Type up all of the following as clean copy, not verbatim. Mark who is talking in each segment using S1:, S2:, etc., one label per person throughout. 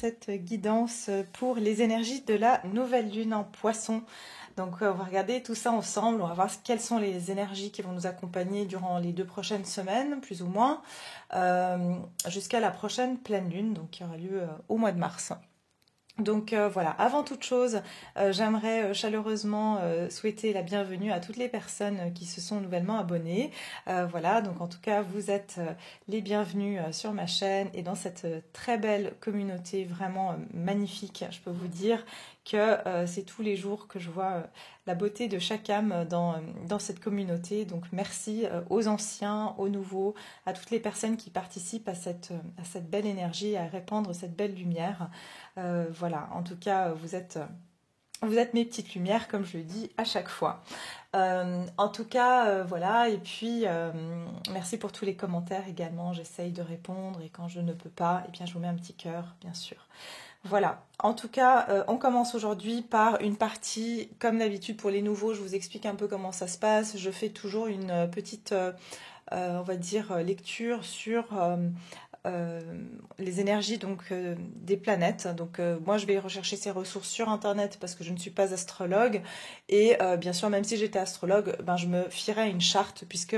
S1: cette guidance pour les énergies de la nouvelle lune en Poisson. Donc on va regarder tout ça ensemble, on va voir quelles sont les énergies qui vont nous accompagner durant les 2 prochaines semaines, plus ou moins, jusqu'à la prochaine pleine lune, donc qui aura lieu au mois de mars. Donc voilà, avant toute chose, j'aimerais chaleureusement souhaiter la bienvenue à toutes les personnes qui se sont nouvellement abonnées. Voilà, donc en tout cas, vous êtes les bienvenus sur ma chaîne et dans cette très belle communauté vraiment magnifique. Je peux vous dire que c'est tous les jours que je vois la beauté de chaque âme dans cette communauté. Donc merci aux anciens, aux nouveaux, à toutes les personnes qui participent à cette belle énergie, à répandre cette belle lumière. Voilà, en tout cas, vous êtes mes petites lumières, comme je le dis à chaque fois. En tout cas, voilà, et puis merci pour tous les commentaires également. J'essaye de répondre et quand je ne peux pas, eh bien, je vous mets un petit cœur, bien sûr. Voilà, en tout cas, on commence aujourd'hui par une partie, comme d'habitude pour les nouveaux, je vous explique un peu comment ça se passe. Je fais toujours une petite, on va dire, lecture sur les énergies donc des planètes. Donc moi je vais rechercher ces ressources sur internet parce que je ne suis pas astrologue et bien sûr même si j'étais astrologue, ben je me fierais à une charte puisque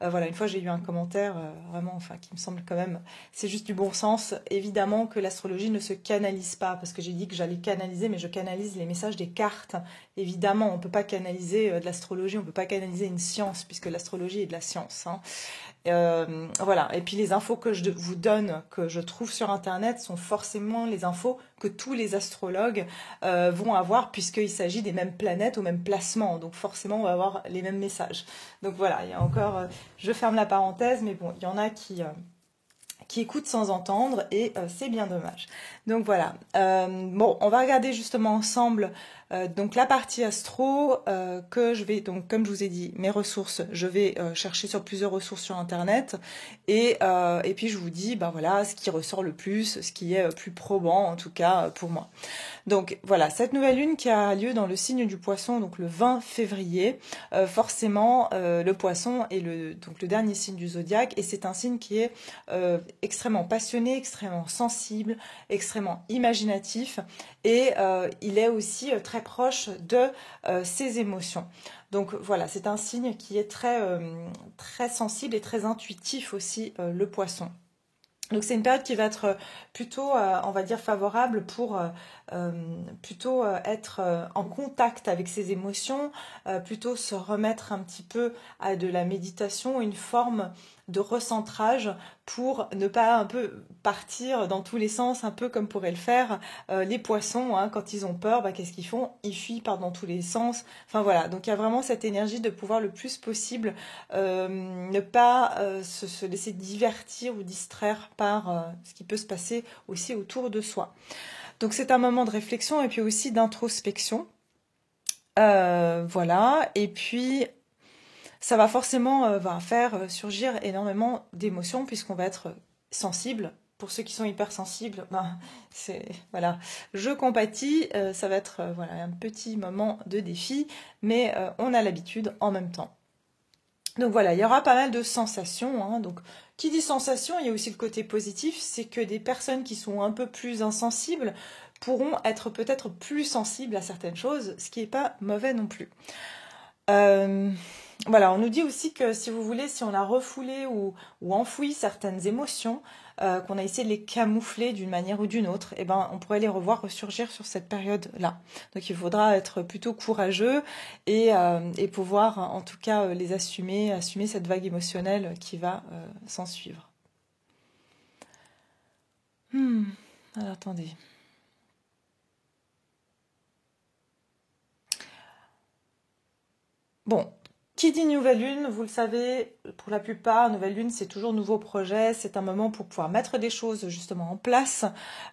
S1: voilà, une fois j'ai eu un commentaire vraiment enfin qui me semble quand même c'est juste du bon sens. Évidemment que l'astrologie ne se canalise pas parce que j'ai dit que j'allais canaliser, mais je canalise les messages des cartes. Évidemment, on peut pas canaliser de l'astrologie, on peut pas canaliser une science puisque l'astrologie est de la science, hein. Voilà, et puis les infos que je vous donne, que je trouve sur internet, sont forcément les infos que tous les astrologues vont avoir, puisqu'il s'agit des mêmes planètes au même placement, donc forcément on va avoir les mêmes messages. Donc voilà, il y a encore, je ferme la parenthèse, mais bon, il y en a qui écoutent sans entendre, et c'est bien dommage. Donc voilà, bon, on va regarder justement ensemble donc la partie astro que je vais, donc comme je vous ai dit, mes ressources, je vais chercher sur plusieurs ressources sur internet et puis je vous dis ben voilà ce qui ressort le plus, ce qui est plus probant en tout cas pour moi. Donc voilà, cette nouvelle lune qui a lieu dans le signe du Poisson, donc le 20 février, forcément le Poisson est donc le dernier signe du zodiaque et c'est un signe qui est extrêmement passionné, extrêmement sensible, extrêmement imaginatif et il est aussi très proche de ses émotions. Donc voilà, c'est un signe qui est très sensible et très intuitif aussi, le Poisson. Donc c'est une période qui va être plutôt, on va dire, favorable pour plutôt être en contact avec ses émotions, plutôt se remettre un petit peu à de la méditation, une forme de recentrage pour ne pas un peu partir dans tous les sens, un peu comme pourraient le faire les poissons, hein, quand ils ont peur, bah, qu'est-ce qu'ils font? Ils fuient, partent dans tous les sens. Enfin voilà, donc il y a vraiment cette énergie de pouvoir le plus possible ne pas se laisser divertir ou distraire par ce qui peut se passer aussi autour de soi. Donc c'est un moment de réflexion et puis aussi d'introspection. Voilà, et puis ça va forcément va faire surgir énormément d'émotions puisqu'on va être sensible. Pour ceux qui sont hypersensibles, ben, voilà, je compatis, ça va être voilà, un petit moment de défi, mais on a l'habitude en même temps. Donc voilà, il y aura pas mal de sensations, hein. Donc, qui dit sensation, il y a aussi le côté positif, c'est que des personnes qui sont un peu plus insensibles pourront être peut-être plus sensibles à certaines choses, ce qui n'est pas mauvais non plus. Voilà, on nous dit aussi que si vous voulez, si on a refoulé ou enfoui certaines émotions, qu'on a essayé de les camoufler d'une manière ou d'une autre, eh ben, on pourrait les revoir ressurgir sur cette période-là. Donc il faudra être plutôt courageux et pouvoir en tout cas les assumer cette vague émotionnelle qui va s'en suivre. Alors attendez. Bon, qui dit nouvelle lune, vous le savez, pour la plupart, nouvelle lune, c'est toujours nouveau projet, c'est un moment pour pouvoir mettre des choses justement en place.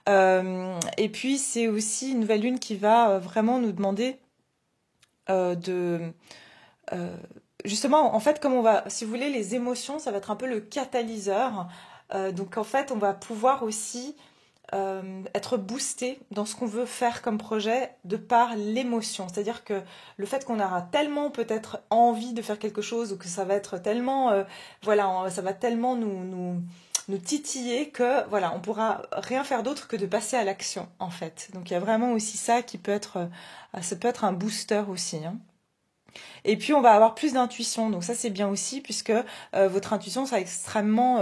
S1: Et puis, c'est aussi une nouvelle lune qui va vraiment nous demander justement, en fait, comme on va, si vous voulez, les émotions, ça va être un peu le catalyseur. Donc, en fait, on va pouvoir aussi être boosté dans ce qu'on veut faire comme projet de par l'émotion. C'est-à-dire que le fait qu'on aura tellement peut-être envie de faire quelque chose ou que ça va être tellement, voilà, ça va tellement nous titiller que voilà, on pourra rien faire d'autre que de passer à l'action en fait. Donc il y a vraiment aussi ça qui peut être, ça peut être un booster aussi, hein. Et puis on va avoir plus d'intuition, donc ça c'est bien aussi puisque votre intuition sera extrêmement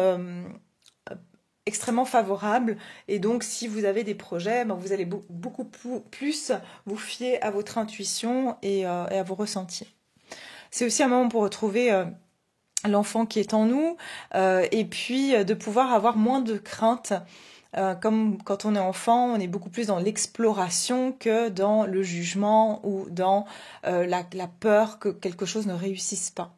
S1: favorable et donc si vous avez des projets, ben, vous allez beaucoup plus vous fier à votre intuition et à vos ressentis. C'est aussi un moment pour retrouver l'enfant qui est en nous et puis de pouvoir avoir moins de crainte. Comme quand on est enfant, on est beaucoup plus dans l'exploration que dans le jugement ou dans la peur que quelque chose ne réussisse pas.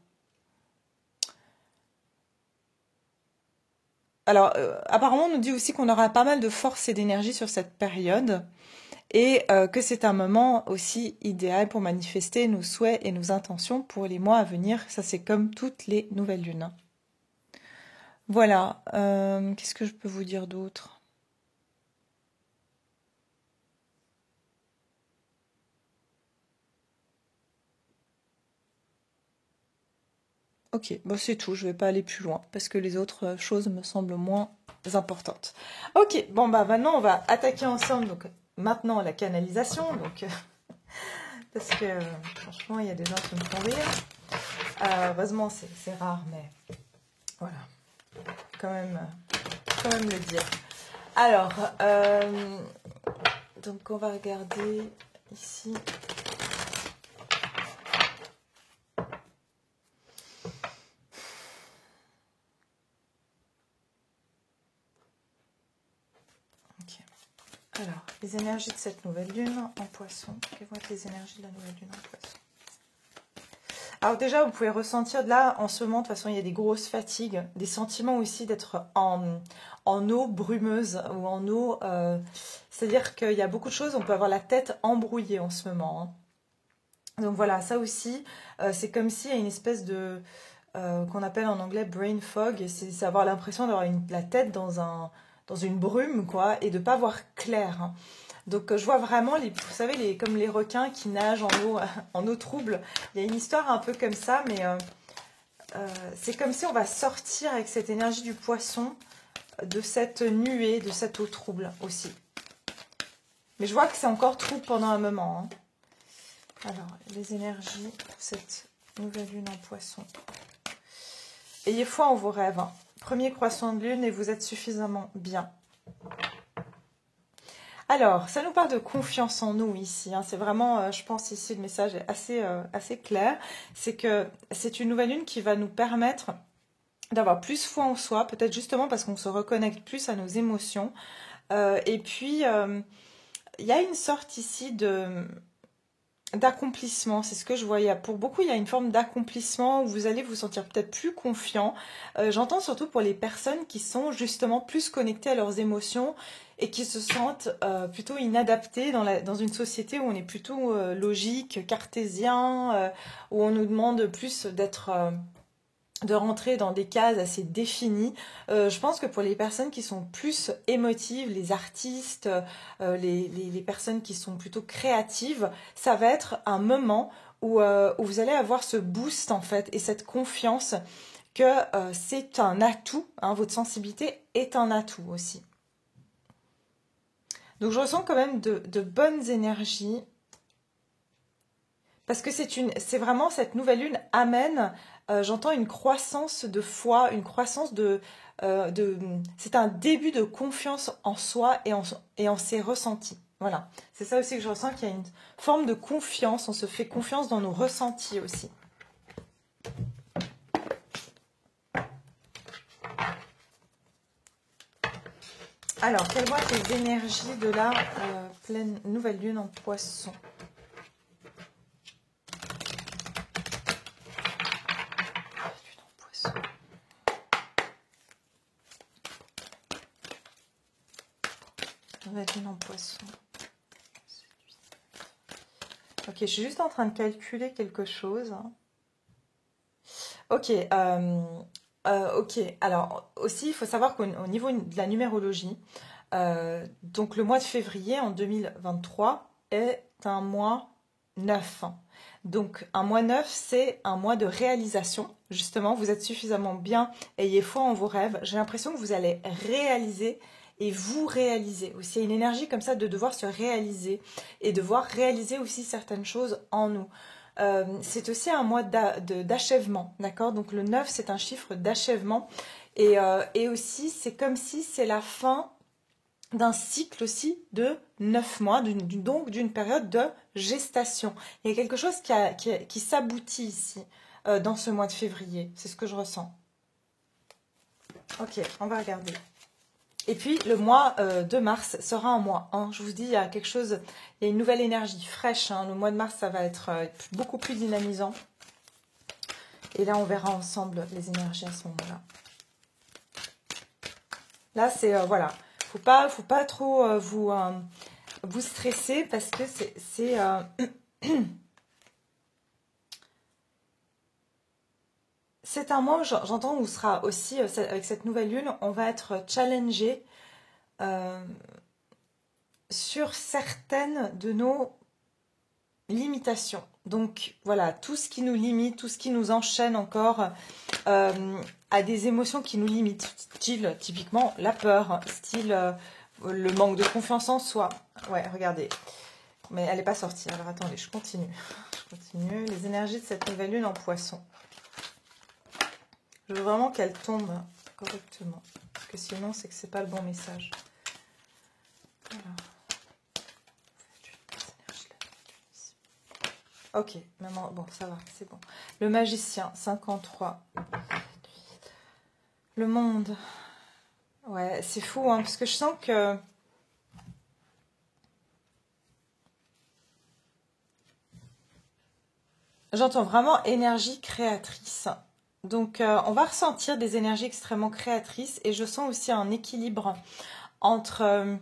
S1: Alors, apparemment, on nous dit aussi qu'on aura pas mal de force et d'énergie sur cette période et que c'est un moment aussi idéal pour manifester nos souhaits et nos intentions pour les mois à venir. Ça, c'est comme toutes les nouvelles lunes. Voilà. Qu'est-ce que je peux vous dire d'autre? Ok, bon, c'est tout. Je vais pas aller plus loin parce que les autres choses me semblent moins importantes. Ok, bon bah maintenant on va attaquer ensemble. Donc maintenant la canalisation. Donc parce que franchement il y a des gens qui me font rire. Heureusement c'est rare, mais voilà, quand même le dire. Alors donc on va regarder ici. Alors, les énergies de cette nouvelle lune en poisson. Quelles vont être les énergies de la nouvelle lune en poisson? Alors déjà, vous pouvez ressentir, là, en ce moment, de toute façon, il y a des grosses fatigues, des sentiments aussi d'être en eau brumeuse ou en eau... c'est-à-dire qu'il y a beaucoup de choses, on peut avoir la tête embrouillée en ce moment, hein. Donc voilà, ça aussi, c'est comme s'il y a une espèce de... qu'on appelle en anglais brain fog, c'est avoir l'impression d'avoir la tête dans une brume, quoi, et de pas voir clair, hein. Donc je vois vraiment, vous savez, comme les requins qui nagent en eau trouble. Il y a une histoire un peu comme ça, mais c'est comme si on va sortir avec cette énergie du poisson, de cette nuée, de cette eau trouble aussi. Mais je vois que c'est encore trouble pendant un moment, hein. Alors, les énergies pour cette nouvelle lune en poisson. Ayez foi en vos rêves, hein. Premier croissant de lune et vous êtes suffisamment bien. Alors, ça nous parle de confiance en nous ici, hein. C'est vraiment, je pense ici, le message est assez clair. C'est que c'est une nouvelle lune qui va nous permettre d'avoir plus foi en soi, peut-être justement parce qu'on se reconnecte plus à nos émotions. Et puis, il y a une sorte ici d'accomplissement, c'est ce que je voyais. Pour beaucoup, il y a une forme d'accomplissement où vous allez vous sentir peut-être plus confiant. J'entends surtout pour les personnes qui sont justement plus connectées à leurs émotions et qui se sentent plutôt inadaptées dans une société où on est plutôt logique, cartésien, où on nous demande plus de rentrer dans des cases assez définies. Je pense que pour les personnes qui sont plus émotives, les artistes, les personnes qui sont plutôt créatives, ça va être un moment où vous allez avoir ce boost en fait et cette confiance que c'est un atout, hein, votre sensibilité est un atout aussi. Donc je ressens quand même de bonnes énergies parce que c'est vraiment cette nouvelle lune amène, j'entends une croissance de foi, une croissance c'est un début de confiance en soi et en ses ressentis. Voilà, c'est ça aussi que je ressens, qu'il y a une forme de confiance, on se fait confiance dans nos ressentis aussi. Alors, quelles vont être les énergies de la pleine nouvelle lune en poisson? Nouvelle lune en poisson. Ok, je suis juste en train de calculer quelque chose. Ok, ok. Alors aussi, il faut savoir qu'au niveau de la numérologie, donc le mois de février en 2023 est un mois 9. Donc un mois 9, c'est un mois de réalisation. Justement, vous êtes suffisamment bien, ayez foi en vos rêves. J'ai l'impression que vous allez réaliser et vous réaliser. Aussi, il y a une énergie comme ça de devoir se réaliser et devoir réaliser aussi certaines choses en nous. C'est aussi un mois d'achèvement, d'accord? Donc le 9, c'est un chiffre d'achèvement. Et aussi, c'est comme si c'est la fin d'un cycle aussi de 9 mois, donc d'une période de gestation. Il y a quelque chose qui s'aboutit ici, dans ce mois de février. C'est ce que je ressens. Ok, on va regarder. Et puis, le mois de mars sera un mois 1. Je vous dis, il y a quelque chose, il y a une nouvelle énergie fraîche. Hein. Le mois de mars, ça va être beaucoup plus dynamisant. Et là, on verra ensemble les énergies à ce moment-là. Là, c'est, voilà, faut pas trop vous stresser parce que c'est c'est un mois, j'entends, où sera aussi, avec cette nouvelle lune, on va être challengé sur certaines de nos limitations. Donc voilà, tout ce qui nous limite, tout ce qui nous enchaîne encore à des émotions qui nous limitent, style typiquement la peur, style le manque de confiance en soi. Ouais, regardez. Mais elle n'est pas sortie, alors attendez, je continue. Je continue. Les énergies de cette nouvelle lune en poisson. Je veux vraiment qu'elle tombe correctement. Parce que sinon, c'est que c'est pas le bon message. Voilà. Ok, maman, bon, ça va, c'est bon. Le magicien, 53. Le monde. Ouais, c'est fou, hein, parce que je sens que... J'entends vraiment énergie créatrice. Donc, on va ressentir des énergies extrêmement créatrices. Et je sens aussi un équilibre entre...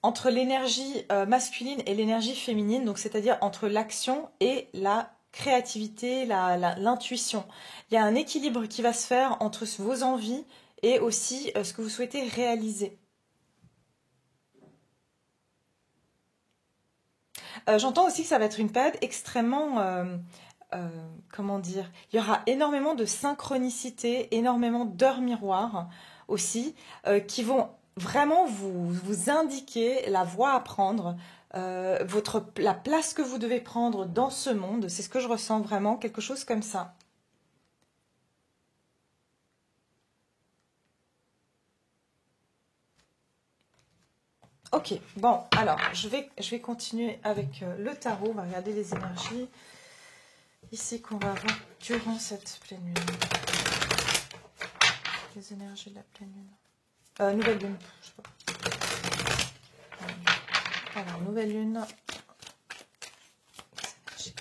S1: entre l'énergie masculine et l'énergie féminine, donc c'est-à-dire entre l'action et la créativité, l'intuition. Il y a un équilibre qui va se faire entre vos envies et aussi ce que vous souhaitez réaliser. J'entends aussi que ça va être une période extrêmement... comment dire? Il y aura énormément de synchronicité, énormément d'heures miroirs aussi, qui vont vraiment vous indiquer la voie à prendre, la place que vous devez prendre dans ce monde. C'est ce que je ressens vraiment, quelque chose comme ça. Ok, bon, alors, je vais continuer avec le tarot. On va regarder les énergies ici qu'on va avoir durant cette pleine lune. Les énergies de la pleine lune. Nouvelle lune, je sais pas. Alors, nouvelle lune. Les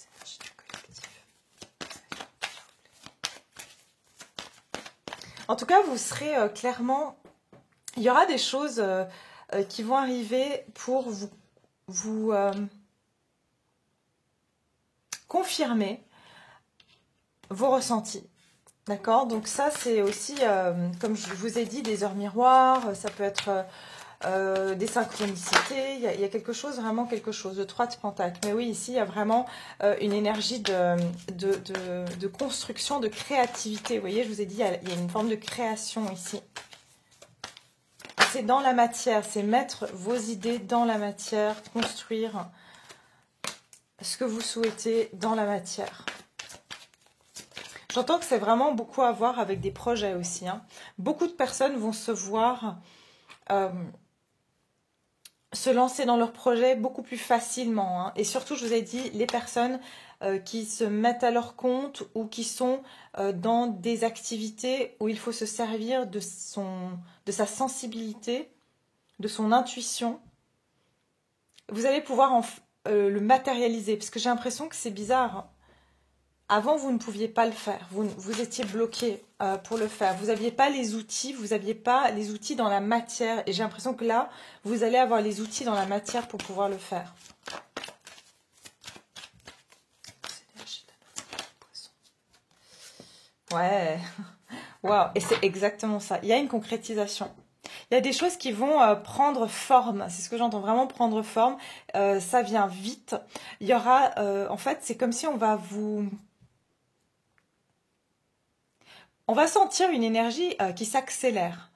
S1: énergies du collectif. En tout cas, vous serez clairement... Il y aura des choses qui vont arriver pour vous confirmer vos ressentis. D'accord? Donc ça, c'est aussi, comme je vous ai dit, des heures miroirs. Ça peut être... des synchronicités, il y a quelque chose, vraiment quelque chose, de 3 de pentacle. Mais oui, ici, il y a vraiment une énergie de construction, de créativité. Vous voyez, je vous ai dit, il y a une forme de création ici. C'est dans la matière, c'est mettre vos idées dans la matière, construire ce que vous souhaitez dans la matière. J'entends que c'est vraiment beaucoup à voir avec des projets aussi. Hein. Beaucoup de personnes vont se voir... se lancer dans leur projet beaucoup plus facilement. Hein. Et surtout, je vous ai dit, les personnes qui se mettent à leur compte ou qui sont dans des activités où il faut se servir de sa sensibilité, de son intuition, vous allez pouvoir le matérialiser. Parce que j'ai l'impression que c'est bizarre. Hein. Avant, vous ne pouviez pas le faire. Vous étiez bloqué pour le faire. Vous n'aviez pas les outils. Vous n'aviez pas les outils dans la matière. Et j'ai l'impression que là, vous allez avoir les outils dans la matière pour pouvoir le faire. Ouais. Waouh. Et c'est exactement ça. Il y a une concrétisation. Il y a des choses qui vont prendre forme. C'est ce que j'entends, vraiment prendre forme. Ça vient vite. Il y aura, en fait, c'est comme si on va sentir une énergie qui s'accélère.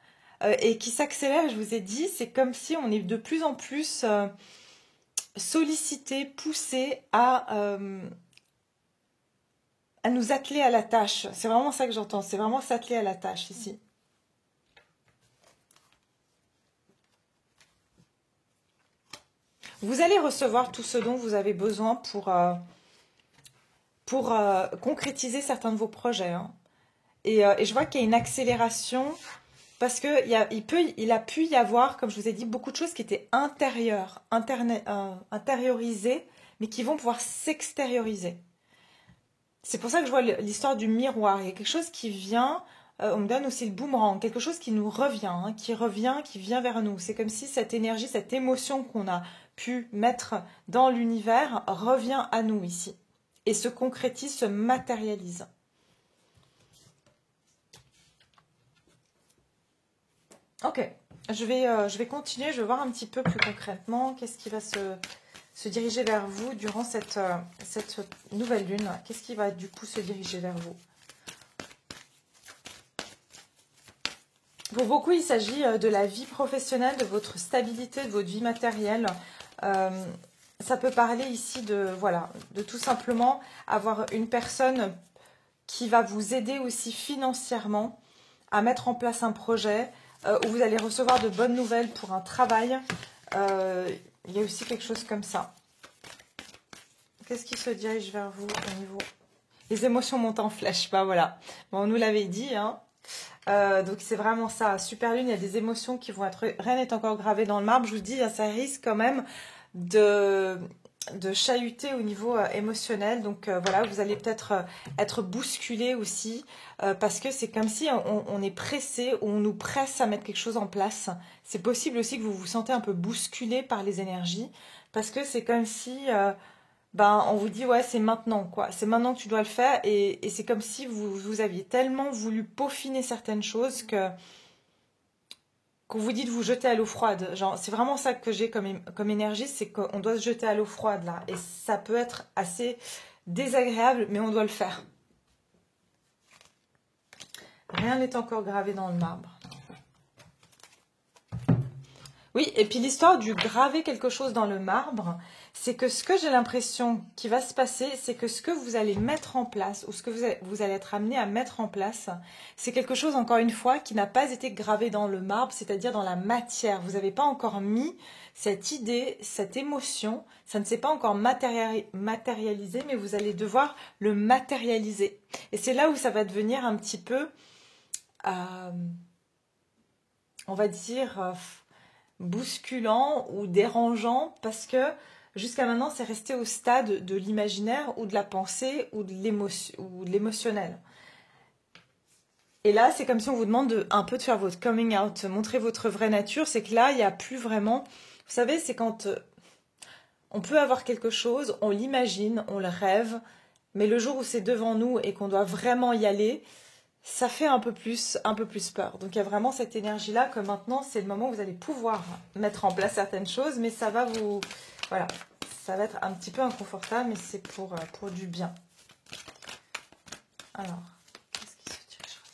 S1: Et qui s'accélère, je vous ai dit, c'est comme si on est de plus en plus sollicité, poussé à nous atteler à la tâche. C'est vraiment ça que j'entends. C'est vraiment s'atteler à la tâche ici. Vous allez recevoir tout ce dont vous avez besoin pour concrétiser certains de vos projets. Hein. Et je vois qu'il y a une accélération parce que il a pu y avoir, comme je vous ai dit, beaucoup de choses qui étaient intérieures, intériorisées, mais qui vont pouvoir s'extérioriser. C'est pour ça que je vois l'histoire du miroir. Il y a quelque chose qui vient, on me donne aussi le boomerang, quelque chose qui nous revient, hein, qui vient vers nous. C'est comme si cette énergie, cette émotion qu'on a pu mettre dans l'univers revient à nous ici et se concrétise, se matérialise. Ok, je vais continuer, je vais voir un petit peu plus concrètement qu'est-ce qui va se diriger vers vous durant cette nouvelle lune. Qu'est-ce qui va du coup se diriger vers vous? Pour beaucoup, il s'agit de la vie professionnelle, de votre stabilité, de votre vie matérielle. Ça peut parler ici de, voilà, de tout simplement avoir une personne qui va vous aider aussi financièrement à mettre en place un projet où vous allez recevoir de bonnes nouvelles pour un travail. Il y a aussi quelque chose comme ça. Qu'est-ce qui se dirige vers vous au niveau... Les émotions montent en flèche, bah voilà. Bon, on nous l'avait dit, hein. Donc c'est vraiment ça. Super lune, il y a des émotions qui vont être... Rien n'est encore gravé dans le marbre. Je vous dis, ça risque quand même de chahuter au niveau émotionnel. Donc voilà, vous allez peut-être être bousculé aussi parce que c'est comme si on est pressé ou on nous presse à mettre quelque chose en place. C'est possible aussi que vous vous sentez un peu bousculé par les énergies parce que c'est comme si on vous dit ouais c'est maintenant quoi, c'est maintenant que tu dois le faire et c'est comme si vous aviez tellement voulu peaufiner certaines choses que qu'on vous dit de vous jeter à l'eau froide. Genre, c'est vraiment ça que j'ai comme énergie, c'est qu'on doit se jeter à l'eau froide là. Et ça peut être assez désagréable, mais on doit le faire. Rien n'est encore gravé dans le marbre. Oui, et puis l'histoire du graver quelque chose dans le marbre, c'est que ce que j'ai l'impression qui va se passer, c'est que ce que vous allez mettre en place, ou ce que vous allez être amené à mettre en place, c'est quelque chose, encore une fois, qui n'a pas été gravé dans le marbre, c'est-à-dire dans la matière. Vous n'avez pas encore mis cette idée, cette émotion, ça ne s'est pas encore matérialisé, mais vous allez devoir le matérialiser. Et c'est là où ça va devenir un petit peu, on va dire... bousculant ou dérangeant parce que jusqu'à maintenant c'est resté au stade de l'imaginaire ou de la pensée ou de l'émotionnel. Et là c'est comme si on vous demande un peu de faire votre coming out, montrer votre vraie nature. C'est que là il n'y a plus vraiment, vous savez, c'est quand on peut avoir quelque chose, on l'imagine, on le rêve, mais le jour où c'est devant nous et qu'on doit vraiment y aller, ça fait un peu plus peur. Donc il y a vraiment cette énergie-là que maintenant, c'est le moment où vous allez pouvoir mettre en place certaines choses, mais ça va vous... Voilà, ça va être un petit peu inconfortable, mais c'est pour du bien. Alors, qu'est-ce qui se dirige vers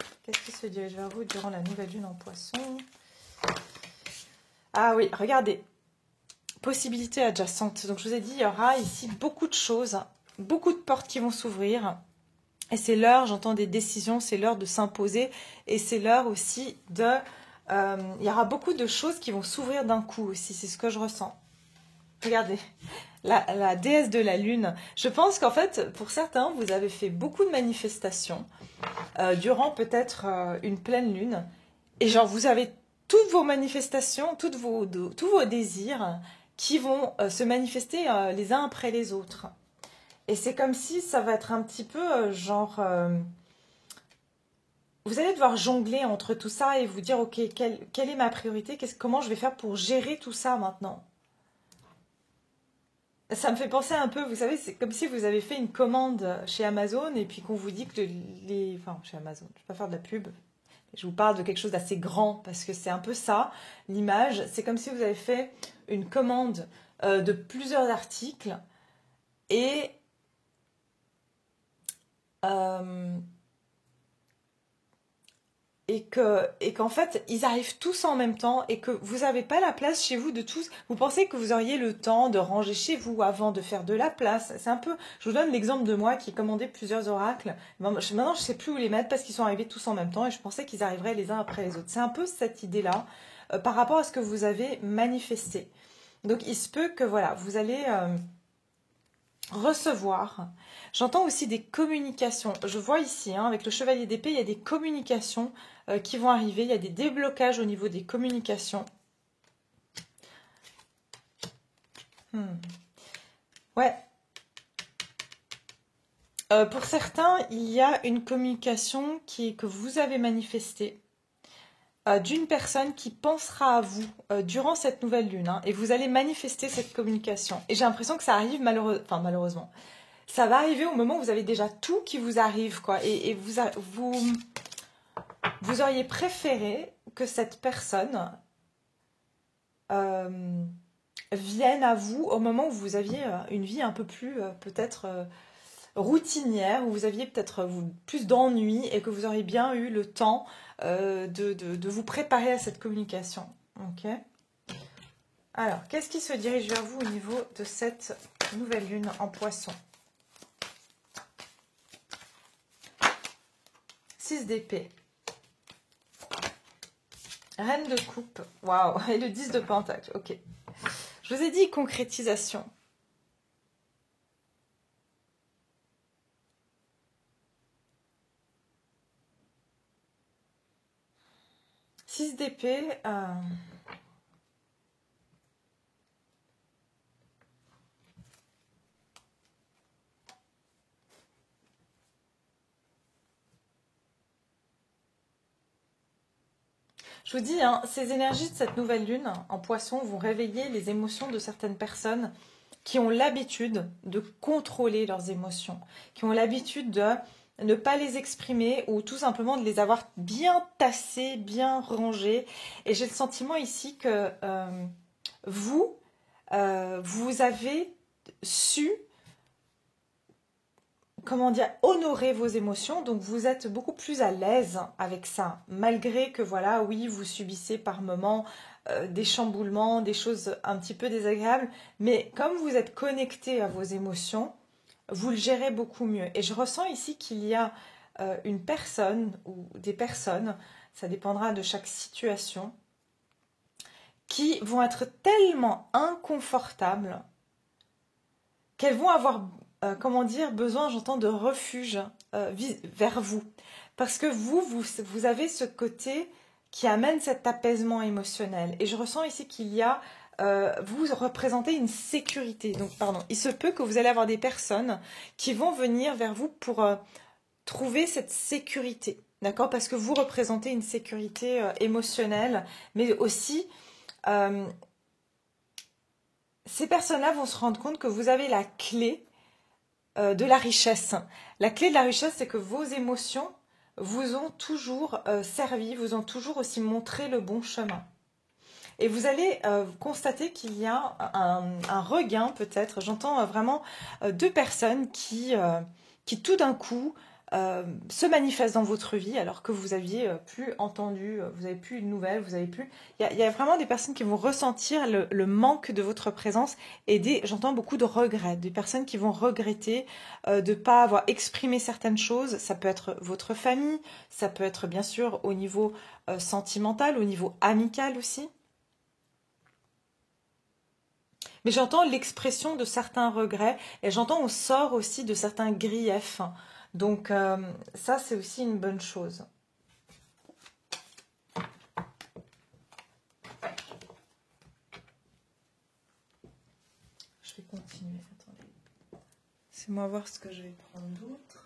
S1: vous? Qu'est-ce qui se dirige vers vous durant la nouvelle lune en Poisson? Ah oui, regardez. Possibilités adjacentes. Donc je vous ai dit, il y aura ici beaucoup de choses, beaucoup de portes qui vont s'ouvrir. Et c'est l'heure, j'entends des décisions, c'est l'heure de s'imposer. Et c'est l'heure aussi de... il y aura beaucoup de choses qui vont s'ouvrir d'un coup aussi, c'est ce que je ressens. Regardez, la déesse de la lune. Je pense qu'en fait, pour certains, vous avez fait beaucoup de manifestations durant peut-être une pleine lune. Et genre, vous avez toutes vos manifestations, tous vos désirs qui vont se manifester les uns après les autres. Et c'est comme si ça va être un petit peu vous allez devoir jongler entre tout ça et vous dire, ok, quelle est ma priorité, comment je vais faire pour gérer tout ça maintenant. Ça me fait penser un peu, vous savez, c'est comme si vous avez fait une commande chez Amazon et puis qu'on vous dit que enfin, chez Amazon, je ne vais pas faire de la pub, Je vous parle de quelque chose d'assez grand parce que c'est un peu ça, l'image. C'est comme si vous avez fait une commande de plusieurs articles et euh, et qu'en fait, ils arrivent tous en même temps et que vous n'avez pas la place chez vous de tous. Vous pensez que vous auriez le temps de ranger chez vous avant de faire de la place. C'est un peu, je vous donne l'exemple de moi qui commandait plusieurs oracles. Maintenant, je ne sais plus où les mettre parce qu'ils sont arrivés tous en même temps et je pensais qu'ils arriveraient les uns après les autres. C'est un peu cette idée-là par rapport à ce que vous avez manifesté. Donc, il se peut que, voilà, vous allez recevoir. J'entends aussi des communications. Je vois ici, hein, avec le chevalier d'épée, il y a des communications qui vont arriver. Il y a des déblocages au niveau des communications. Ouais. Pour certains, il y a une communication que vous avez manifestée d'une personne qui pensera à vous durant cette nouvelle lune. Hein, et vous allez manifester cette communication. Et j'ai l'impression que ça arrive malheureusement. Ça va arriver au moment où vous avez déjà tout qui vous arrive, quoi. Et vous auriez préféré que cette personne vienne à vous au moment où vous aviez une vie un peu plus peut-être routinière, où vous aviez peut-être plus d'ennui et que vous auriez bien eu le temps de vous préparer à cette communication. Ok. Alors, qu'est-ce qui se dirige vers vous au niveau de cette nouvelle lune en Poisson? 6 d'épée. Reine de coupe. Waouh. Et le 10 de pentacle. Ok. Je vous ai dit concrétisation. 6 d'épée. Je vous dis, hein, ces énergies de cette nouvelle lune en Poisson vont réveiller les émotions de certaines personnes qui ont l'habitude de contrôler leurs émotions, qui ont l'habitude de ne pas les exprimer ou tout simplement de les avoir bien tassées, bien rangées. Et j'ai le sentiment ici que vous avez su, comment dire, honorer vos émotions, donc vous êtes beaucoup plus à l'aise avec ça, malgré que voilà, oui, vous subissez par moments des chamboulements, des choses un petit peu désagréables, mais comme vous êtes connecté à vos émotions, vous le gérez beaucoup mieux. Et je ressens ici qu'il y a une personne ou des personnes, ça dépendra de chaque situation, qui vont être tellement inconfortables qu'elles vont avoir comment dire, besoin, j'entends, de refuge vers vous. Parce que vous avez ce côté qui amène cet apaisement émotionnel. Et je ressens ici qu'il y a, vous représentez une sécurité. Donc, pardon, il se peut que vous allez avoir des personnes qui vont venir vers vous pour trouver cette sécurité. D'accord? Parce que vous représentez une sécurité émotionnelle, mais aussi ces personnes-là vont se rendre compte que vous avez la clé de la richesse. La clé de la richesse, c'est que vos émotions vous ont toujours servi, vous ont toujours aussi montré le bon chemin. Et vous allez constater qu'il y a un regain peut-être. J'entends vraiment deux personnes qui tout d'un coup se manifestent dans votre vie alors que vous aviez plus entendu, vous n'avez plus une nouvelle, vous avez plus. Il y a vraiment des personnes qui vont ressentir le manque de votre présence et j'entends beaucoup de regrets, des personnes qui vont regretter de ne pas avoir exprimé certaines choses. Ça peut être votre famille, ça peut être bien sûr au niveau sentimental, au niveau amical aussi. Mais j'entends l'expression de certains regrets et j'entends au sort aussi de certains griefs. Donc ça, c'est aussi une bonne chose. Je vais continuer. Attendez. Laissez-moi voir ce que je vais prendre d'autre.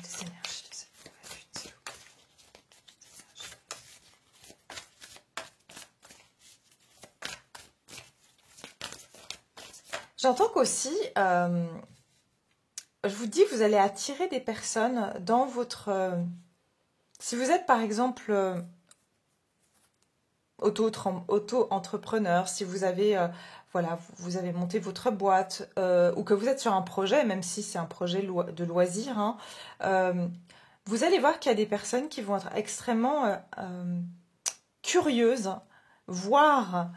S1: les énergies de cette nouvelle lune, s'il vous plaît. J'entends qu'aussi, je vous dis, vous allez attirer des personnes dans votre... si vous êtes par exemple auto-entrepreneur, si vous avez, voilà, vous avez monté votre boîte ou que vous êtes sur un projet, même si c'est un projet de loisir, hein, vous allez voir qu'il y a des personnes qui vont être extrêmement curieuses, voire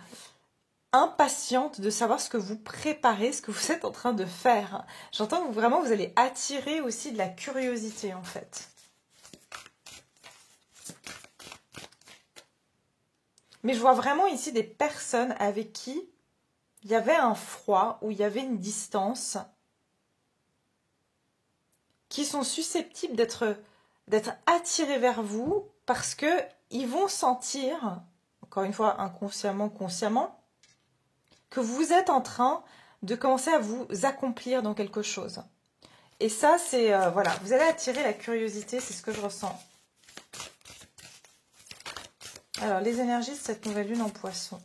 S1: impatientes de savoir ce que vous préparez, ce que vous êtes en train de faire. J'entends que vraiment vous allez attirer aussi de la curiosité en fait. Mais je vois vraiment ici des personnes avec qui il y avait un froid, où il y avait une distance, qui sont susceptibles d'être attirés vers vous parce qu'ils vont sentir, encore une fois inconsciemment, consciemment, que vous êtes en train de commencer à vous accomplir dans quelque chose. Et ça, c'est, voilà, vous allez attirer la curiosité, c'est ce que je ressens. Alors, les énergies de cette nouvelle lune en poisson.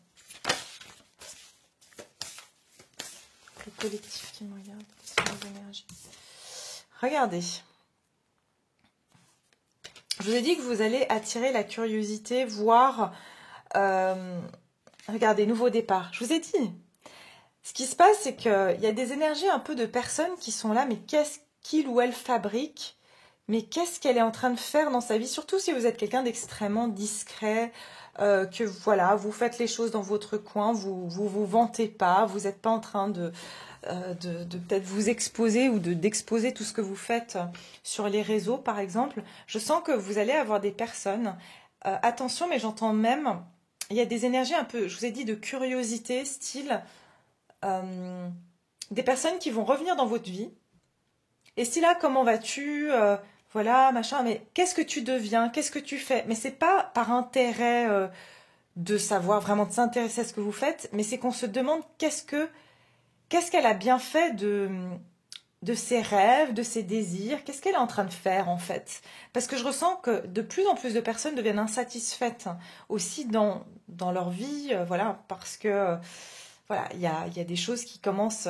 S1: Le collectif qui me regarde, quelles sont les énergies? Regardez. Je vous ai dit que vous allez attirer la curiosité, voire... regardez, nouveau départ. Je vous ai dit. Ce qui se passe, c'est qu'il y a des énergies un peu de personnes qui sont là, mais qu'est-ce qu'il ou elle fabrique? Mais qu'est-ce qu'elle est en train de faire dans sa vie? Surtout si vous êtes quelqu'un d'extrêmement discret, que voilà, vous faites les choses dans votre coin, vous vantez pas, vous n'êtes pas en train de peut-être vous exposer ou d'exposer tout ce que vous faites sur les réseaux, par exemple. Je sens que vous allez avoir des personnes, attention, mais j'entends même, il y a des énergies un peu, je vous ai dit, de curiosité, style, des personnes qui vont revenir dans votre vie, et si là, comment vas-tu voilà, machin, mais qu'est-ce que tu deviens? Qu'est-ce que tu fais? Mais c'est pas par intérêt de savoir vraiment de s'intéresser à ce que vous faites, mais c'est qu'on se demande qu'est-ce qu'elle a bien fait de ses rêves, de ses désirs, qu'est-ce qu'elle est en train de faire en fait? Parce que je ressens que de plus en plus de personnes deviennent insatisfaites aussi dans leur vie, voilà, parce que voilà, il y a des choses qui commencent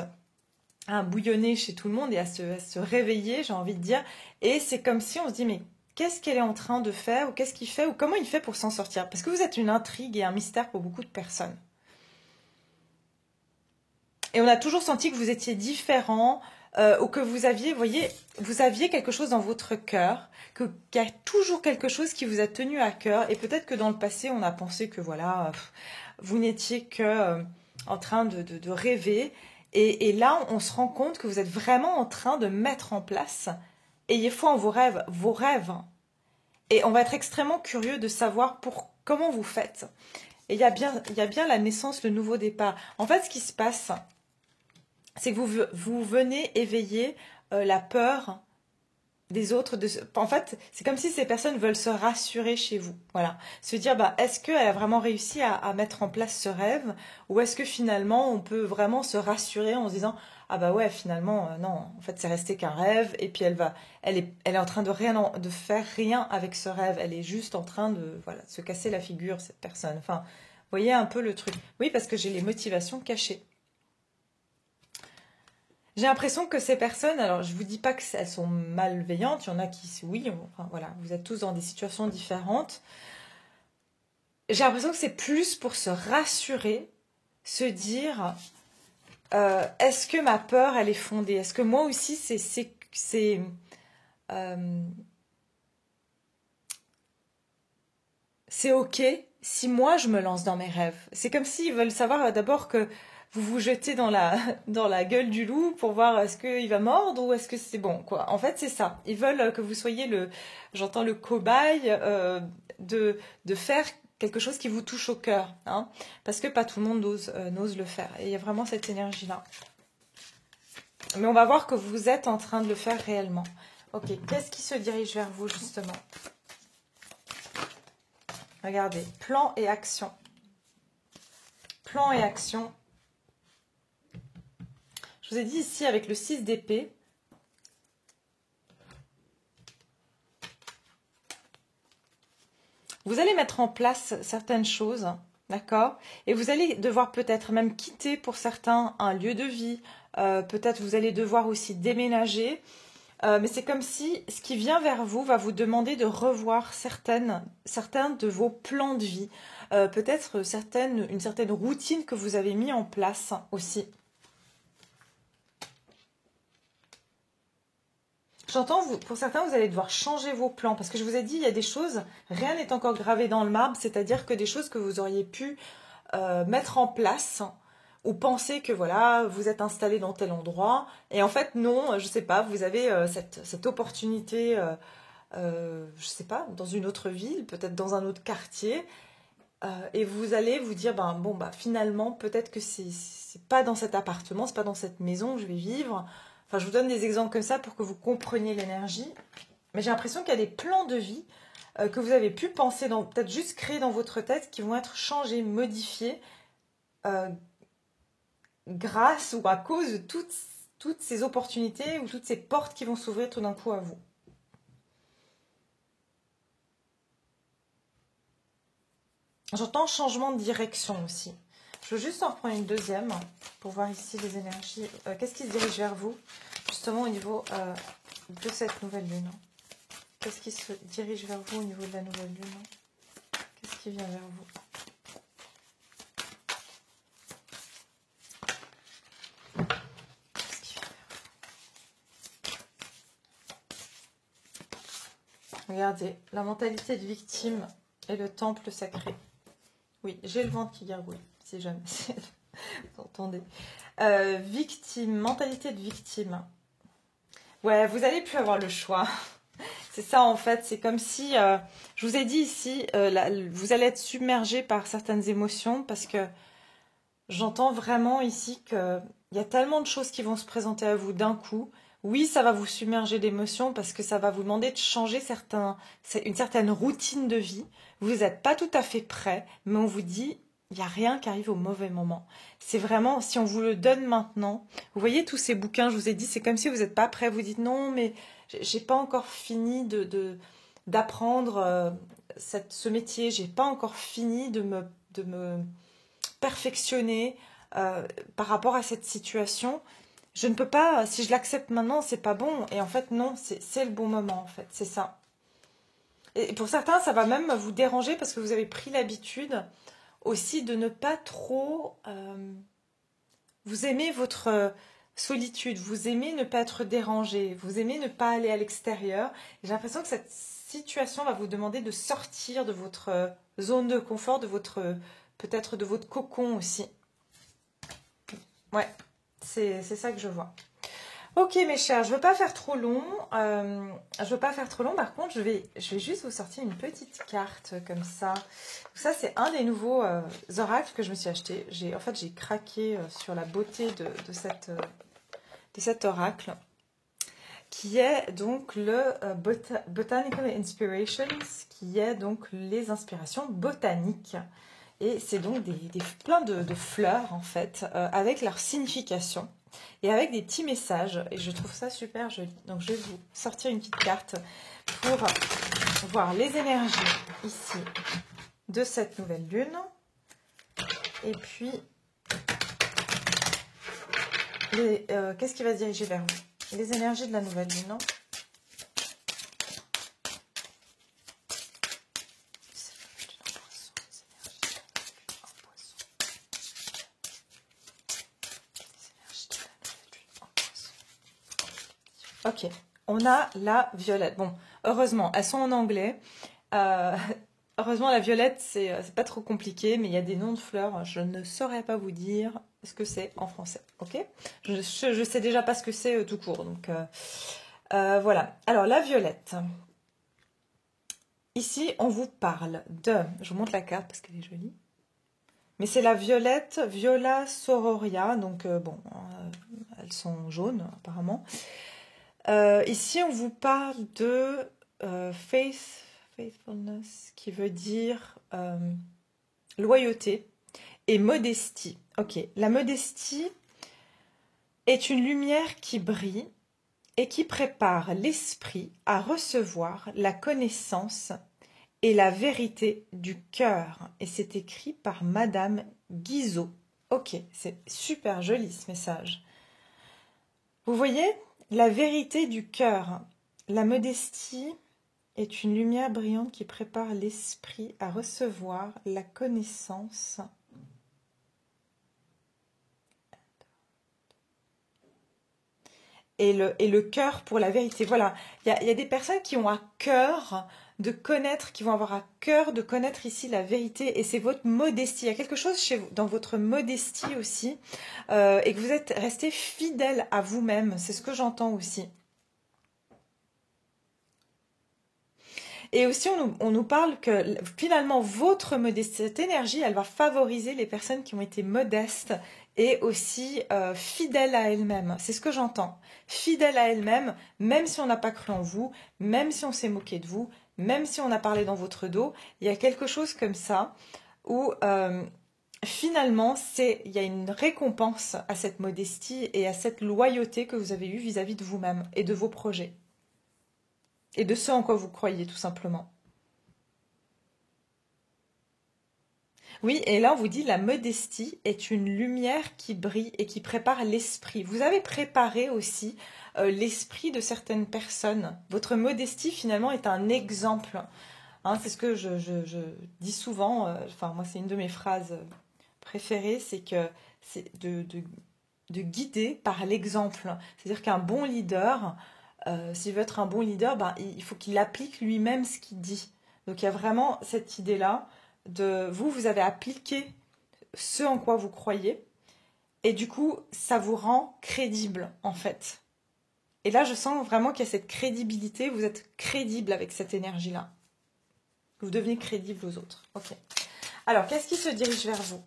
S1: à bouillonner chez tout le monde et à se réveiller, j'ai envie de dire. Et c'est comme si on se dit, mais qu'est-ce qu'elle est en train de faire, ou qu'est-ce qu'il fait, ou comment il fait pour s'en sortir? Parce que vous êtes une intrigue et un mystère pour beaucoup de personnes. Et on a toujours senti que vous étiez différent, ou que vous aviez, vous voyez, vous aviez quelque chose dans votre cœur, qu'il y a toujours quelque chose qui vous a tenu à cœur. Et peut-être que dans le passé, on a pensé que voilà, vous n'étiez que en train de rêver. Et là, on se rend compte que vous êtes vraiment en train de mettre en place, ayez foi en vos rêves. Et on va être extrêmement curieux de savoir comment vous faites. Et il y a bien la naissance, le nouveau départ. En fait, ce qui se passe, c'est que vous venez éveiller la peur des autres. En fait, c'est comme si ces personnes veulent se rassurer chez vous. Voilà. Se dire, bah, est-ce qu'elle a vraiment réussi à mettre en place ce rêve? Ou est-ce que finalement, on peut vraiment se rassurer en se disant, ah bah ouais, finalement, non, en fait, c'est resté qu'un rêve. Et puis, elle est en train de faire rien avec ce rêve. Elle est juste en train de, voilà, se casser la figure, cette personne. Enfin, vous voyez un peu le truc. Oui, parce que j'ai les motivations cachées. J'ai l'impression que ces personnes, alors je vous dis pas qu'elles sont malveillantes, il y en a qui, oui, enfin voilà, vous êtes tous dans des situations différentes. J'ai l'impression que c'est plus pour se rassurer, se dire, est-ce que ma peur, elle est fondée? Est-ce que moi aussi, c'est ok si moi je me lance dans mes rêves? C'est comme s'ils veulent savoir d'abord que vous vous jetez dans la gueule du loup pour voir est-ce qu'il va mordre ou est-ce que c'est bon, quoi. En fait, c'est ça. Ils veulent que vous soyez j'entends le cobaye de faire quelque chose qui vous touche au cœur, hein, parce que pas tout le monde n'ose le faire. Et il y a vraiment cette énergie-là. Mais on va voir que vous êtes en train de le faire réellement. Ok, qu'est-ce qui se dirige vers vous, justement? Regardez, plan et action. Plan et action. Je vous ai dit ici avec le 6 d'épée, Vous allez mettre en place certaines choses, d'accord? Et vous allez devoir peut-être même quitter pour certains un lieu de vie. Peut-être vous allez devoir aussi déménager. Mais c'est comme si ce qui vient vers vous va vous demander de revoir certains de vos plans de vie. Peut-être une certaine routine que vous avez mis en place aussi. J'entends, pour certains, vous allez devoir changer vos plans. Parce que je vous ai dit, il y a des choses, rien n'est encore gravé dans le marbre. C'est-à-dire que des choses que vous auriez pu mettre en place ou penser que voilà, vous êtes installé dans tel endroit. Et en fait, non, je sais pas, vous avez cette opportunité, je sais pas, dans une autre ville, peut-être dans un autre quartier. Et vous allez vous dire, ben, bon, bah, finalement, peut-être que c'est pas dans cet appartement, c'est pas dans cette maison que je vais vivre. Enfin, je vous donne des exemples comme ça pour que vous compreniez l'énergie. Mais j'ai l'impression qu'il y a des plans de vie que vous avez pu penser, peut-être juste créer dans votre tête, qui vont être changés, modifiés, euh, grâce ou à cause de toutes ces opportunités ou toutes ces portes qui vont s'ouvrir tout d'un coup à vous. J'entends changement de direction aussi. Je veux juste en reprendre une deuxième pour voir ici les énergies. Qu'est-ce qui se dirige vers vous, justement au niveau de cette nouvelle lune? Qu'est-ce qui se dirige vers vous au niveau de la nouvelle lune? Qu'est-ce qui vient vers vous? Qu'est-ce qui vient vers vous? Regardez, la mentalité de victime et le temple sacré. Oui, j'ai le ventre qui gargouille, si jamais vous entendez. Victime, mentalité de victime. Ouais, vous allez plus avoir le choix. C'est ça en fait, c'est comme si, je vous ai dit ici, vous allez être submergé par certaines émotions parce que j'entends vraiment ici qu'il y a tellement de choses qui vont se présenter à vous d'un coup. Oui, ça va vous submerger d'émotions parce que ça va vous demander de changer une certaine routine de vie. Vous n'êtes pas tout à fait prêt, mais on vous dit, il n'y a rien qui arrive au mauvais moment. C'est vraiment, si on vous le donne maintenant, vous voyez tous ces bouquins, je vous ai dit, c'est comme si vous n'êtes pas prêt. Vous dites non, mais j'ai pas encore fini d'apprendre ce métier, j'ai pas encore fini de me perfectionner par rapport à cette situation. Je ne peux pas, si je l'accepte maintenant, c'est pas bon. Et en fait, non, c'est le bon moment, en fait, c'est ça. Et pour certains, ça va même vous déranger parce que vous avez pris l'habitude aussi de ne pas trop... vous aimez votre solitude, vous aimez ne pas être dérangé, vous aimez ne pas aller à l'extérieur. J'ai l'impression que cette situation va vous demander de sortir de votre zone de confort, peut-être de votre cocon aussi. Ouais, c'est ça que je vois. Ok mes chers, je ne veux pas faire trop long. Par contre, je vais juste vous sortir une petite carte comme ça. Ça, c'est un des nouveaux oracles que je me suis acheté. En fait, j'ai craqué sur la beauté de cet oracle, qui est donc le Botanical Inspirations, qui est donc les inspirations botaniques. Et c'est donc plein de fleurs, en fait, avec leur signification. Et avec des petits messages, et je trouve ça super joli. Donc je vais vous sortir une petite carte pour voir les énergies ici de cette nouvelle lune. Et puis, qu'est-ce qui va se diriger vers vous? Les énergies de la nouvelle lune. Ok, on a la violette. Bon, heureusement, elles sont en anglais. Heureusement, la violette, c'est pas trop compliqué, mais il y a des noms de fleurs. Je ne saurais pas vous dire ce que c'est en français. Ok, je sais déjà pas ce que c'est tout court. Donc voilà. Alors la violette. Ici, on vous parle de. Je vous montre la carte parce qu'elle est jolie. Mais c'est la violette, Viola sororia. Donc bon, elles sont jaunes apparemment. Ici, on vous parle de faithfulness, qui veut dire loyauté, et modestie. Ok, la modestie est une lumière qui brille et qui prépare l'esprit à recevoir la connaissance et la vérité du cœur. Et c'est écrit par Madame Guizot. Ok, c'est super joli ce message. Vous voyez, la vérité du cœur. La modestie est une lumière brillante qui prépare l'esprit à recevoir la connaissance. Et le cœur pour la vérité. Voilà, il y a des personnes qui ont à cœur de connaître, qui vont avoir à cœur de connaître ici la vérité, et c'est votre modestie. Il y a quelque chose chez vous, dans votre modestie aussi, et que vous êtes resté fidèle à vous-même. C'est ce que j'entends aussi. Et aussi, on nous parle que finalement, votre modestie, cette énergie, elle va favoriser les personnes qui ont été modestes et aussi fidèles à elles-mêmes. C'est ce que j'entends. Fidèles à elles-mêmes, même si on n'a pas cru en vous, même si on s'est moqué de vous, même si on a parlé dans votre dos, il y a quelque chose comme ça où finalement, il y a une récompense à cette modestie et à cette loyauté que vous avez eue vis-à-vis de vous-même et de vos projets. Et de ce en quoi vous croyez, tout simplement. Oui, et là, on vous dit, la modestie est une lumière qui brille et qui prépare l'esprit. Vous avez préparé aussi l'esprit de certaines personnes. Votre modestie, finalement, est un exemple. Hein, c'est ce que je dis souvent. Enfin, moi, c'est une de mes phrases préférées, c'est que c'est de guider par l'exemple. C'est-à-dire qu'un bon leader, s'il veut être un bon leader, ben, il faut qu'il applique lui-même ce qu'il dit. Donc il y a vraiment cette idée-là de vous avez appliqué ce en quoi vous croyez, et du coup, ça vous rend crédible, en fait. Et là, je sens vraiment qu'il y a cette crédibilité, vous êtes crédible avec cette énergie-là. Vous devenez crédible aux autres. Ok. Alors, qu'est-ce qui se dirige vers vous?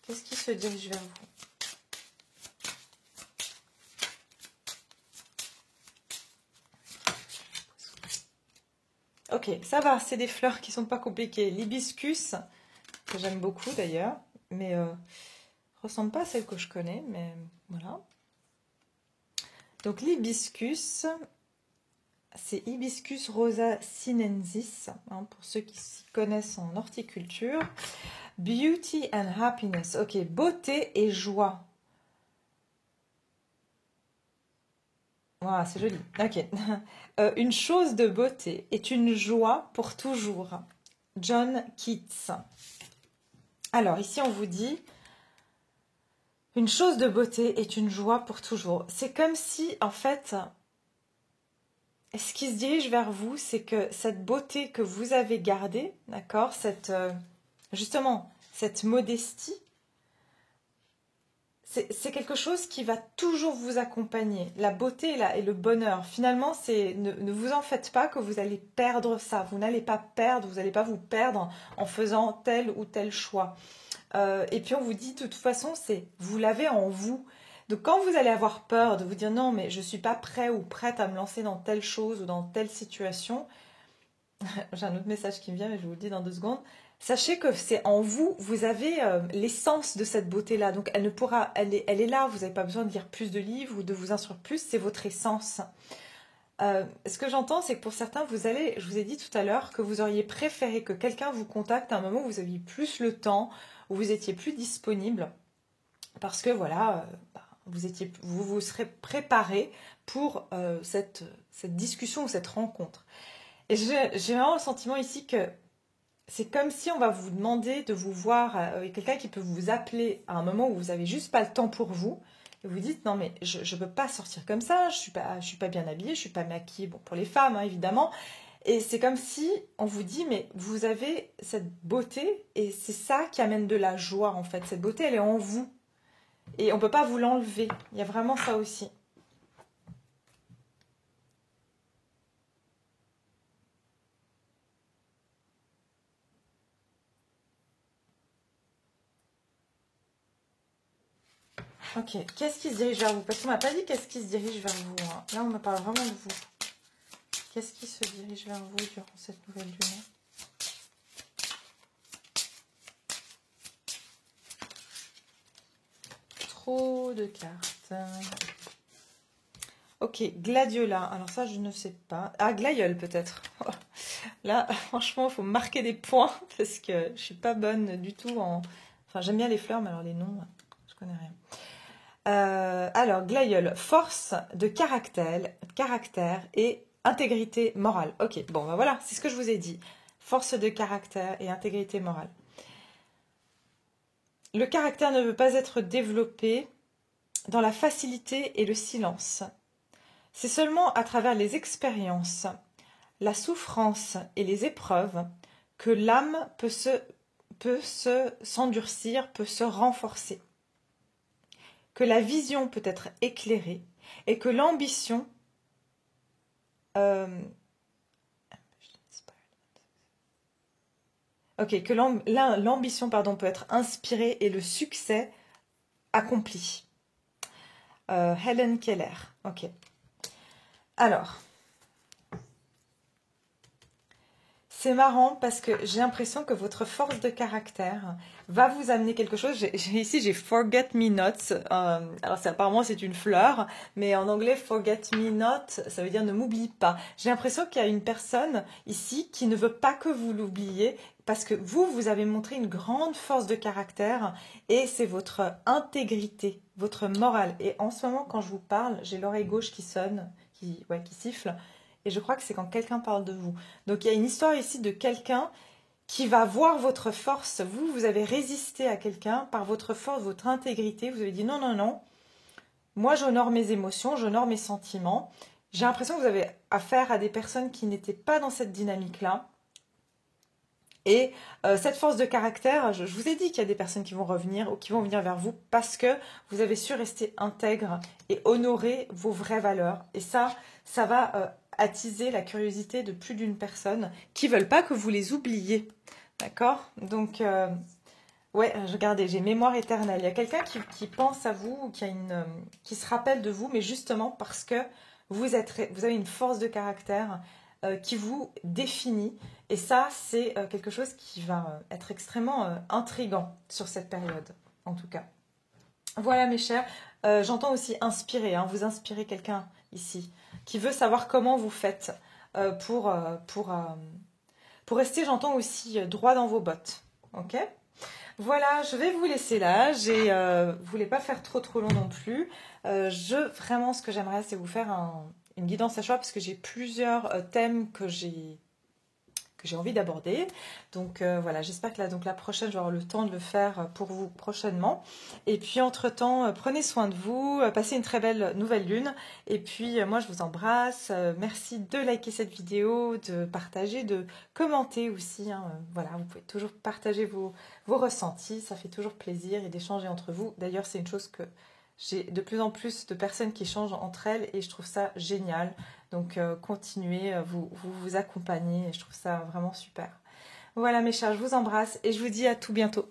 S1: Qu'est-ce qui se dirige vers vous? Ok, ça va, c'est des fleurs qui sont pas compliquées. L'hibiscus, que j'aime beaucoup d'ailleurs, mais ressemble pas à celle que je connais, mais voilà. Donc l'hibiscus, c'est Hibiscus rosa sinensis, hein, pour ceux qui s'y connaissent en horticulture. Beauty and happiness, ok, beauté et joie. Voilà, c'est joli. Ok. Une chose de beauté est une joie pour toujours. John Keats. Alors, ici, on vous dit, une chose de beauté est une joie pour toujours. C'est comme si, en fait, ce qui se dirige vers vous, c'est que cette beauté que vous avez gardée, d'accord, justement, cette modestie, c'est quelque chose qui va toujours vous accompagner. La beauté et le bonheur. Finalement, ne vous en faites pas que vous allez perdre ça. Vous n'allez pas perdre, vous n'allez pas vous perdre en faisant tel ou tel choix. Et puis on vous dit de toute façon, vous l'avez en vous. Donc quand vous allez avoir peur de vous dire non, mais je ne suis pas prêt ou prête à me lancer dans telle chose ou dans telle situation, j'ai un autre message qui me vient, mais je vous le dis dans 2 secondes. Sachez que c'est en vous, vous avez l'essence de cette beauté-là. Donc elle est là, vous n'avez pas besoin de lire plus de livres ou de vous instruire plus, c'est votre essence. Ce que j'entends, c'est que pour certains, je vous ai dit tout à l'heure que vous auriez préféré que quelqu'un vous contacte à un moment où vous aviez plus le temps, où vous étiez plus disponible, parce que voilà, vous serez préparé pour cette discussion ou cette rencontre. Et j'ai vraiment le sentiment ici que c'est comme si on va vous demander de vous voir avec quelqu'un qui peut vous appeler à un moment où vous n'avez juste pas le temps pour vous. Et vous dites, non mais je ne peux pas sortir comme ça, je suis pas bien habillée, je suis pas maquillée, bon pour les femmes hein, évidemment. Et c'est comme si on vous dit, mais vous avez cette beauté et c'est ça qui amène de la joie en fait. Cette beauté elle est en vous et on ne peut pas vous l'enlever. Il y a vraiment ça aussi. Ok, qu'est-ce qui se dirige vers vous? Parce qu'on m'a pas dit qu'est-ce qui se dirige vers vous. Hein. Là, on me parle vraiment de vous. Qu'est-ce qui se dirige vers vous durant cette nouvelle lune? Trop de cartes. Ok, gladiola. Alors ça, je ne sais pas. Ah, glaïeul peut-être. Là, franchement, il faut marquer des points parce que je suis pas bonne du tout en... Enfin, j'aime bien les fleurs, mais alors les noms, je connais rien. Alors, glaïeul, force de caractère et intégrité morale. Ok, bon, ben voilà, c'est ce que je vous ai dit. Force de caractère et intégrité morale. Le caractère ne veut pas être développé dans la facilité et le silence. C'est seulement à travers les expériences, la souffrance et les épreuves que l'âme peut s'endurcir, peut se renforcer, que la vision peut être éclairée et que l'ambition que l'ambition peut être inspirée et le succès accompli. Helen Keller. Ok. Alors, c'est marrant parce que j'ai l'impression que votre force de caractère va vous amener quelque chose. Ici, j'ai Forget Me Not. Alors, apparemment, c'est une fleur, mais en anglais, Forget Me Not, ça veut dire ne m'oublie pas. J'ai l'impression qu'il y a une personne ici qui ne veut pas que vous l'oubliez parce que vous avez montré une grande force de caractère et c'est votre intégrité, votre morale. Et en ce moment, quand je vous parle, j'ai l'oreille gauche qui sonne, qui siffle. Et je crois que c'est quand quelqu'un parle de vous. Donc il y a une histoire ici de quelqu'un qui va voir votre force. Vous avez résisté à quelqu'un par votre force, votre intégrité. Vous avez dit non, non, non. Moi, j'honore mes émotions, j'honore mes sentiments. J'ai l'impression que vous avez affaire à des personnes qui n'étaient pas dans cette dynamique-là. Et cette force de caractère, je vous ai dit qu'il y a des personnes qui vont revenir ou qui vont venir vers vous parce que vous avez su rester intègre et honorer vos vraies valeurs. Et ça va attiser la curiosité de plus d'une personne qui ne veulent pas que vous les oubliez. D'accord? Donc, ouais, regardez, j'ai mémoire éternelle. Il y a quelqu'un qui pense à vous ou qui se rappelle de vous, mais justement parce que vous avez une force de caractère qui vous définit. Et ça, c'est quelque chose qui va être extrêmement intriguant sur cette période, en tout cas. Voilà, mes chers. J'entends aussi inspirer. Hein, vous inspirez quelqu'un ici qui veut savoir comment vous faites pour rester, j'entends aussi, droit dans vos bottes. Ok ? Voilà, je vais vous laisser là. Je voulais pas faire trop long non plus. Vraiment, ce que j'aimerais, c'est vous faire une guidance à choix parce que j'ai plusieurs thèmes que j'ai envie d'aborder. Donc voilà, j'espère que la prochaine, j'aurai le temps de le faire pour vous prochainement. Et puis entre-temps, prenez soin de vous, passez une très belle nouvelle lune. Et puis moi, je vous embrasse. Merci de liker cette vidéo, de partager, de commenter aussi. Hein. Voilà, vous pouvez toujours partager vos ressentis, ça fait toujours plaisir et d'échanger entre vous. D'ailleurs, c'est une chose que j'ai de plus en plus de personnes qui échangent entre elles et je trouve ça génial. Donc continuez, vous accompagnez et je trouve ça vraiment super. Voilà mes chers, je vous embrasse et je vous dis à tout bientôt.